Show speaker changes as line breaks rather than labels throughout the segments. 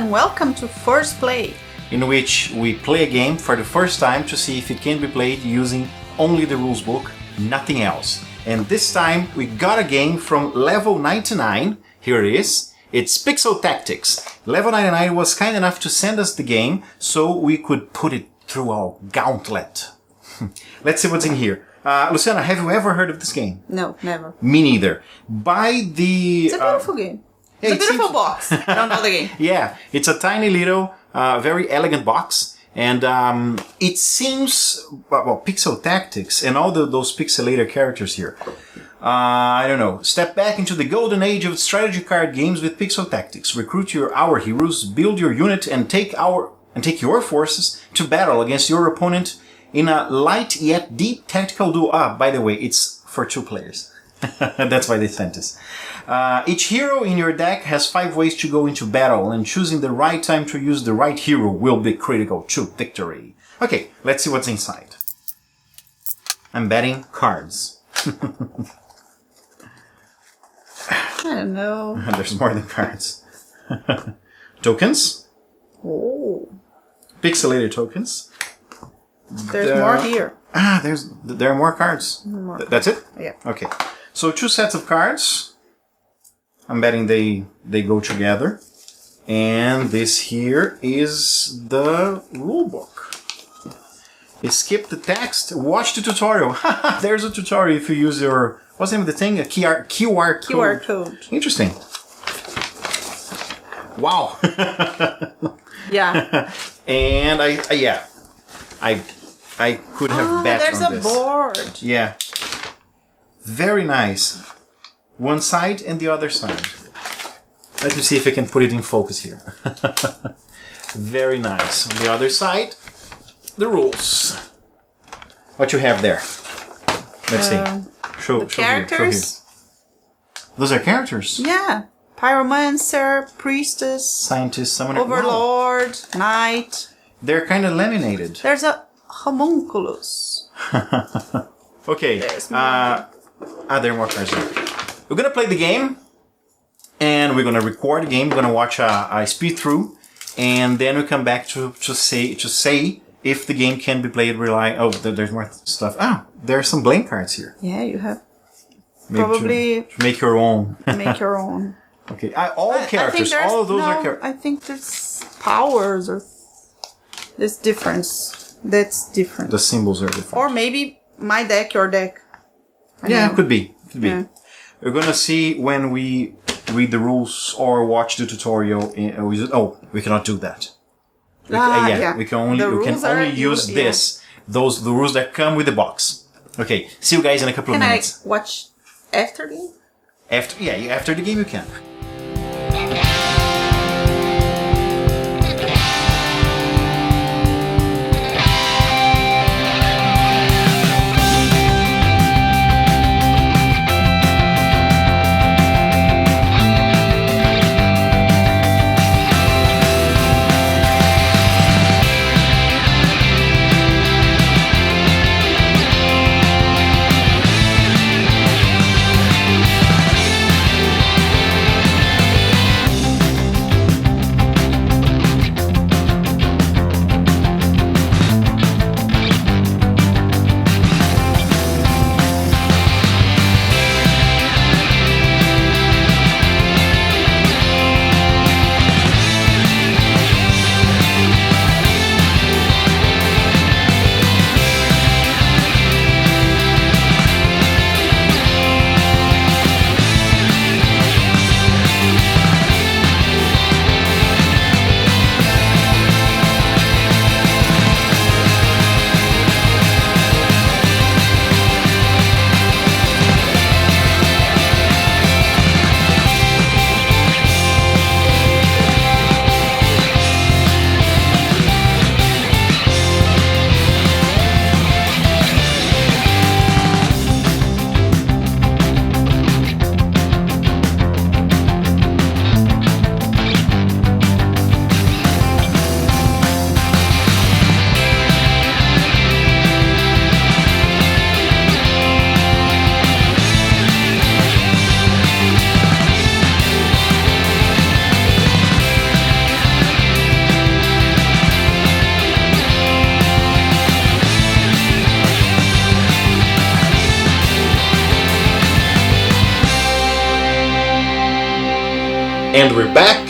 and welcome to First Play,
in which we play a game for the first time to see if it can be played using only the rules book, nothing else. And this time we got a game from level 99, here it is. It's Pixel Tactics. Level 99 was kind enough to send us the game so we could put it through our gauntlet. Let's see what's in here. Luciana, have you ever heard of this game?
No, never.
Me neither.
It's a beautiful game. It's a beautiful box. I don't know the game.
Yeah, it's a tiny little, very elegant box. And it seems, well, Pixel Tactics and all those pixelated characters here. I don't know. Step back into the golden age of strategy card games with Pixel Tactics. Recruit our heroes, build your unit, and take your forces to battle against your opponent in a light yet deep tactical duel. By the way, it's for 2 players. That's why they sent us. Each hero in your deck has 5 ways to go into battle, and choosing the right time to use the right hero will be critical to victory. Okay, let's see what's inside. I'm betting cards.
I don't know.
There's more than cards. Tokens.
Oh.
Pixelated tokens.
There's more here.
There are more cards. That's it?
Yeah.
Okay. So 2 sets of cards. I'm betting they go together. And this here is the rule book. Skip the text, watch the tutorial. There's a tutorial if you use your, what's the name of the thing? A QR code.
QR code.
Interesting. Wow.
Yeah.
And I could have bet on this.
There's a board.
Yeah. Very nice. One side and the other side. Let me see if I can put it in focus here. Very nice. On the other side, the rules. What you have there? Let's see. Show
characters.
Here. Those are characters?
Yeah. Pyromancer, Priestess,
Scientist, Summoner.
Overlord, Knight.
They're kind of laminated.
There's a homunculus.
Okay. There are more cards here. We're going to play the game. And we're going to record the game. We're going to watch a speed through. And then we come back to say if the game can be played there's more stuff. There are some blank cards here.
Yeah, you have.
Maybe
probably
to make your own.
Make your own.
Okay. All characters. All of those are characters.
I think there's powers or there's difference. That's different.
The symbols are different.
Or maybe my deck, your deck.
It could be.
Yeah.
We're gonna see when we read the rules or watch the tutorial. We cannot do that. We can only use this. The rules that come with the box. Okay. See you guys in a couple of minutes.
Can I watch after the game?
After the game you can. And we're back.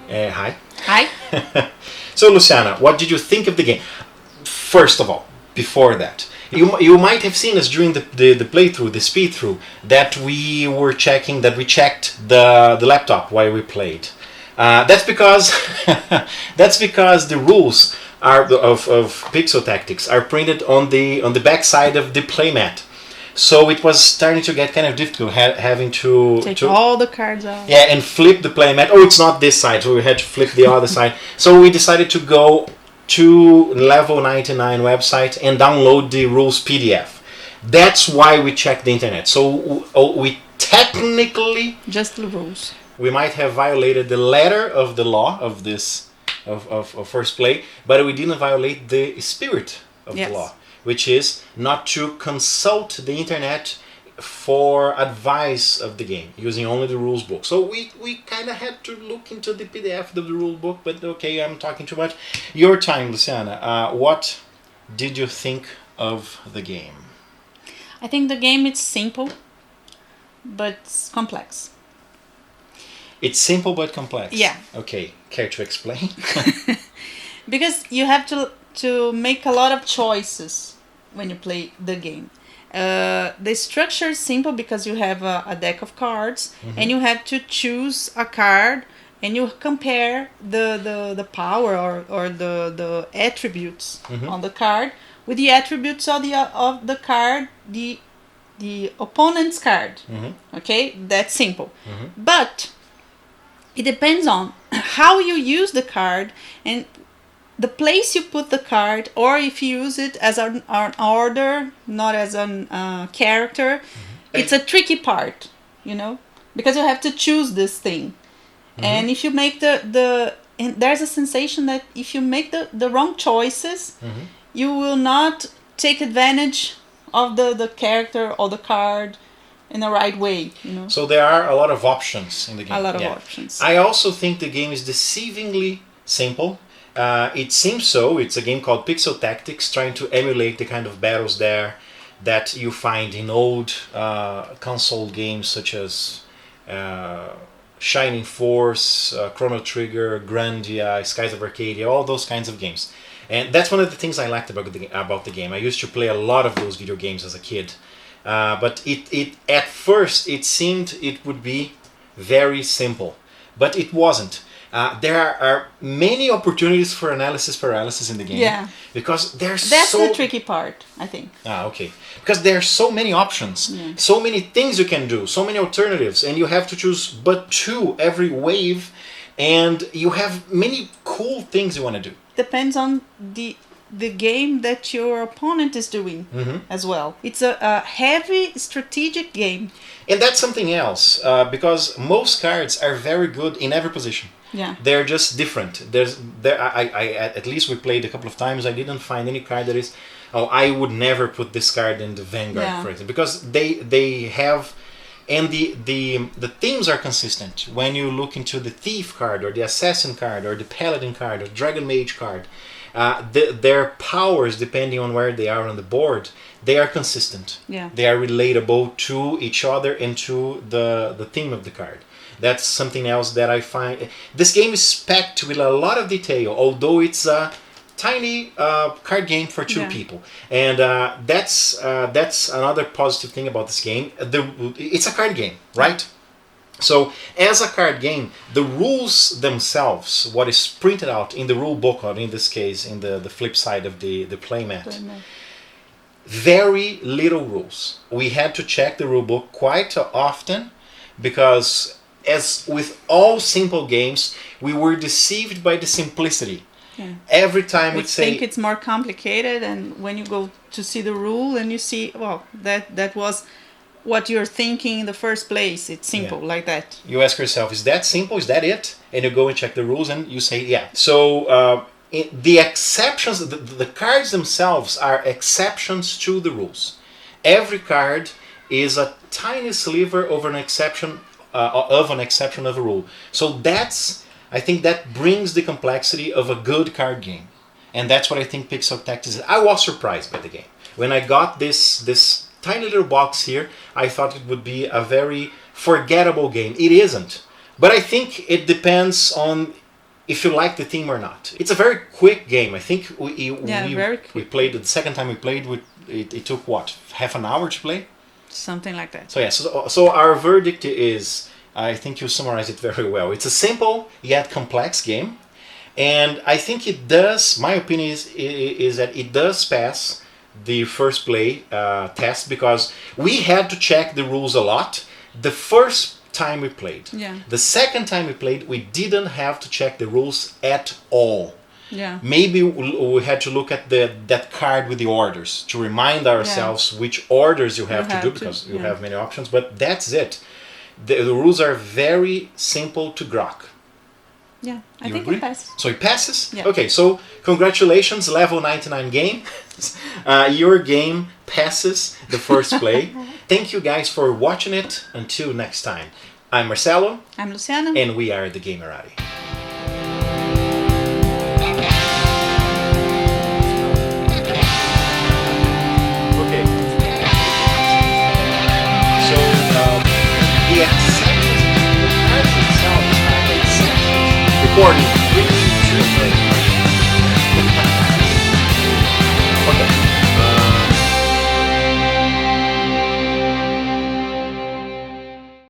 Hi.
Hi.
So, Luciana, what did you think of the game? First of all, before that, you might have seen us during the playthrough, the speed through, that we checked the laptop while we played. That's because the rules of Pixel Tactics are printed on the back side of the playmat. So it was starting to get kind of difficult having to
Take all the cards out.
Yeah, and flip the playmat. Oh, it's not this side, so we had to flip the other side. So we decided to go to Level 99 website and download the rules PDF. That's why we checked the internet. So we technically
just the rules.
We might have violated the letter of the law of this of first play, but we didn't violate the spirit of the law, which is not to consult the internet for advice of the game, using only the rules book. So we kind of had to look into the PDF of the rule book, but okay, I'm talking too much. Your time, Luciana. What did you think of the game?
I think the game is simple, but complex.
It's simple but complex.
Yeah.
Okay, care to explain?
Because you have to make a lot of choices when you play the game. The structure is simple because you have a deck of cards, and you have to choose a card, and you compare the power or the attributes on the card with the attributes of the card, the opponent's card. Okay, that's simple. But it depends on how you use the card and the place you put the card, or if you use it as an order, not as a character. It's a tricky part, because you have to choose this thing. And if you make and there's a sensation that if you make the wrong choices, you will not take advantage of the character or the card in the right way,
So there are a lot of options in the game.
A lot of options.
I also think the game is deceivingly simple. It seems so. It's a game called Pixel Tactics, trying to emulate the kind of battles there that you find in old console games such as Shining Force, Chrono Trigger, Grandia, Skies of Arcadia, all those kinds of games. And that's one of the things I liked about the game. I used to play a lot of those video games as a kid. But it at first it seemed it would be very simple, but it wasn't. There are many opportunities for analysis paralysis in the game. Yeah. Because that's
the tricky part, I think.
Okay. Because there are so many options, so many things you can do, so many alternatives, and you have to choose but two every wave, and you have many cool things you want to do.
Depends on the game that your opponent is doing as well. It's a heavy strategic game.
And that's something else, because most cards are very good in every position.
Yeah.
They're just different. I at least we played a couple of times. I didn't find any card that is, I would never put this card in the Vanguard, for example, because they have, and the themes are consistent. When you look into the Thief card or the Assassin card or the Paladin card or Dragon Mage card, their powers, depending on where they are on the board, they are consistent.
Yeah.
They are relatable to each other and to the theme of the card. That's something else that I find. This game is packed with a lot of detail, although it's a tiny card game for two people. And that's another positive thing about this game. It's a card game, right? So, as a card game, the rules themselves, what is printed out in the rule book, or in this case, in the flip side of the playmat, very little rules. We had to check the rule book quite often, because as with all simple games, we were deceived by the simplicity. Yeah. Every time we
think it's more complicated, and when you go to see the rule and you see, well, that was what you're thinking in the first place. It's simple like that.
You ask yourself, is that simple? Is that it? And you go and check the rules and you say, yeah. So the exceptions, the cards themselves are exceptions to the rules. Every card is a tiny sliver of an exception of a rule. So I think that brings the complexity of a good card game. And that's what I think Pixel Tactics is. I was surprised by the game. When I got this tiny little box here, I thought it would be a very forgettable game. It isn't. But I think it depends on if you like the theme or not. It's a very quick game. I think we played the second time we played. It took what, half an hour to play?
Something like that.
So yeah. So our verdict is, I think you summarized it very well. It's a simple yet complex game, and I think it does. My opinion is that it does pass the first play test, because we had to check the rules a lot the first time we played.
Yeah.
The second time we played, we didn't have to check the rules at all.
Yeah.
Maybe we had to look at that card with the orders to remind ourselves which orders you have to do, because you have many options, but that's it. The rules are very simple to grok.
Yeah, I think
agree?
it passes.
So it passes?
Yeah.
Okay, so congratulations, level 99 game. Your game passes the first play. Thank you guys for watching it. Until next time. I'm Marcelo.
I'm Luciana.
And we are the Gamerati.